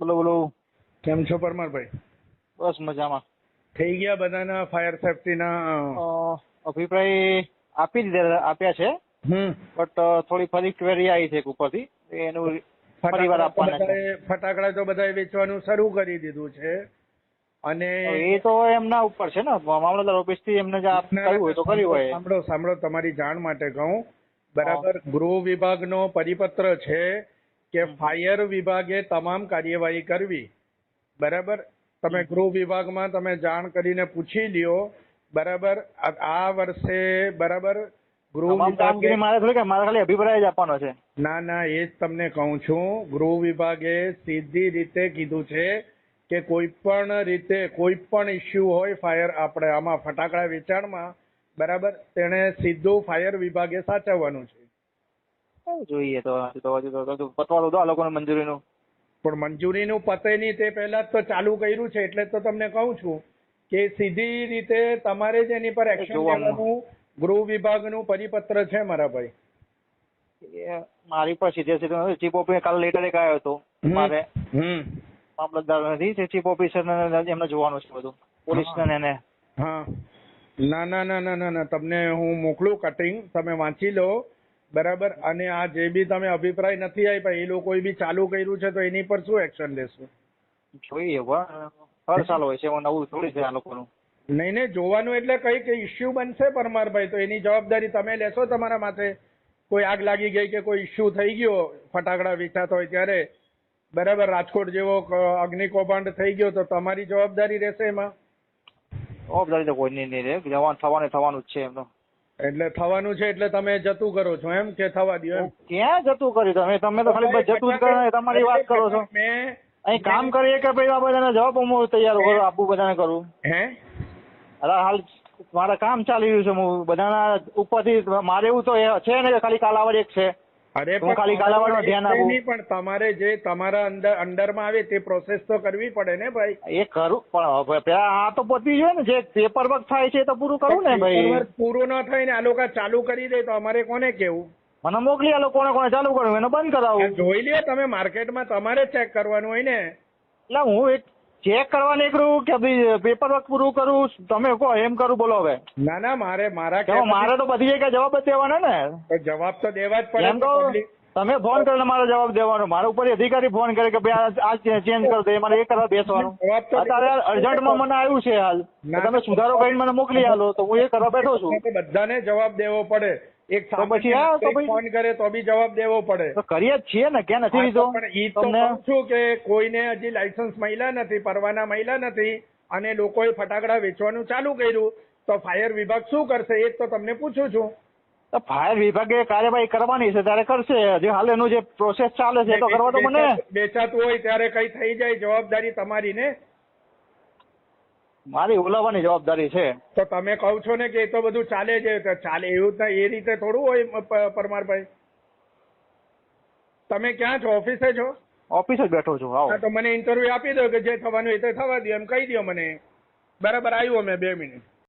બોલો બોલો. કેમ છો પરમારભાઈ? બસ મજામાં. થઈ ગયા બધાના ફાયર સેફટીના? અભિપ્રાય આપ્યા છે, બટ થોડી ફરી ક્વેરી આવી છે ઉપરથી, એનું ફરીવાર આપવાના છે. ફટાકડા તો બધાએ વેચવાનું શરૂ કરી દીધું છે અને એ તો એમના ઉપર છે ને, મામલતદાર ઓફિસ થી એમને જે કર્યું હોય તો કર્યું હોય. સાંભળો તમારી જાણ માટે કહું, બરાબર. ગૃહ વિભાગનો પરિપત્ર છે કે ફાયર વિભાગે તમામ કાર્યવાહી કરવી. બરાબર. તમે ગૃહ વિભાગમાં તમે જાણ કરીને પૂછી લ્યો. બરાબર. આ વર્ષે બરાબર ગૃહ કામગીરી મારે થોડી કે મારે ખાલી અભિપ્રાય જ આપવાનો છે. ના એ જ તમને કહું છું. ગૃહ વિભાગે સીધી રીતે કીધું છે કે કોઈ પણ રીતે કોઈ પણ ઇસ્યુ હોય ફાયર આપણે આમાં ફટાકડા વેચાણમાં, બરાબર, તેને સીધું ફાયર વિભાગે સાચવવાનું છે. જોઈએ તો પતવા દો આ લોકોને મંજૂરીનું. પણ મંજૂરીનું પતે નહીં તે પહેલા તો ચાલુ કર્યું છે, એટલે તો તમને કહું છું કે સીધી રીતે તમારે જ એની પર એક્શન લેવાનું ગૃહ વિભાગનું પરિપત્ર છે મારા ભાઈ. મારી પર સીધે ચીફ ઓફિસર કાલે લેટર એક આવ્યો હતો મારે, મામલતદાર નથી, ચીફ ઓફિસર એમને જોવાનું છે બધું, પોલીસ ને. હા, ના તમને હું મોકલું કટિંગ, તમે વાંચી લો. બરાબર. અને આ જે બી તમે અભિપ્રાય નથી આપ્યા એ લોકોએ બી ચાલુ કર્યું છે તો એની પર શું એક્શન લેશું? જોઈએ હર સાલ હોય છે, નવું થોડી છે આ લોકોનું. નહીં જોવાનું એટલે કઈ ઇસ્યુ બનશે પરમારભાઈ તો એની જવાબદારી તમે લેશો તમારા માથે. કોઈ આગ લાગી ગઈ કે કોઈ ઇસ્યુ થઈ ગયો ફટાકડા વેચાતા હોય ત્યારે, બરાબર, રાજકોટ જેવો અગ્નિકૌભાંડ થઈ ગયો તો તમારી જવાબદારી રહેશે એમાં? જવાબદારી તો કોઈ નહીં રહે, થવાનું જ છે એમનું. એટલે થવાનું છે એટલે તમે જતું કરો છો એમ કે થવા દો એમ? ક્યાં જતું કર્યું તમે તો ખાલી જતું જ કરો, તમારી વાત કરો છો. મેં અહીં કામ કરીએ કે ભાઈ આ બધાને જવાબ હું તૈયાર આપું બધાને કરું. અરે હાલ મારે કામ ચાલી રહ્યું છે, હું બધાના ઉપરથી મારે એવું તો છે ને ખાલી કાલાવડ એક છે. અરે હું ખાલી કાલાવડમાં ધ્યાન આપું. પણ તમારે જે તમારા અંડરમાં આવે તે પ્રોસેસ તો કરવી પડે ને ભાઈ. એ કરું પણ આ તો પતી જોઈએ ને, જે પેપર વર્ક થાય છે તો પૂરું કરવું ને ભાઈ. પૂરું ન થાય ને આ લોકો ચાલુ કરી દે તો અમારે કોને કેવું? મને મોકલી આ લોકોને કોને ચાલુ કરવું એને બંધ કરાવું. જોઈ લે તમે માર્કેટમાં તમારે ચેક કરવાનું હોય ને. એટલે હું એક ચેક કરવા નીકળું કે ભાઈ પેપર વર્ક પૂરું કરું, તમે કહો એમ કરું, બોલો હવે. ના મારે તો બધી જગ્યાએ જવાબ જ દેવાનો ને. જવાબ તો દેવા જ પડે. એમ તો તમે ફોન કરીને મારો જવાબ દેવાનો, મારા ઉપર અધિકારી ફોન કરે કે ભાઈ આ ચેન્જ કરી દે, મારે એ કરવા બેસવાનું. અત્યારે અર્જન્ટમાં મને આવ્યું છે હાલ, તમે સુધારો કરીને મને મોકલી આલો તો હું એ કરવા બેઠો છું. બધાને જવાબ દેવો પડે. એક તો પછી ફોન કરે તો બી જવાબ દેવો પડે. તો કરીએ જ છીએ ને, ક્યાં નથી લીધો? પણ એ તો કહું છું કે કોઈને હજી લાયસન્સ મળ્યા નથી, પરવાના મળ્યા નથી અને લોકોએ ફટાકડા વેચવાનું ચાલુ કર્યું તો ફાયર વિભાગ શું કરશે એ તો તમને પૂછું છું. ફાયર વિભાગે કાર્યવાહી કરવાની છે ત્યારે કરશે, હજી હાલ એનું જે પ્રોસેસ ચાલે છે તો કરવા તો મને. વેચાતું હોય ત્યારે કઈ થઈ જાય જવાબદારી તમારી ને. મારી ઓલાવવાની જવાબદારી છે. તો તમે કહો છો ને કે એ તો બધું ચાલે છે, ચાલે એવું એ રીતે થોડું હોય પરમારભાઈ. તમે ક્યાં છો? ઓફિસે છો? ઓફિસ જ બેઠો છું. આવો તો મને ઇન્ટરવ્યુ આપી દો કે જે થવાનું એ તો થવા દો એમ કહી દો મને. બરાબર, આવ્યો મેં 2 મિનિટ.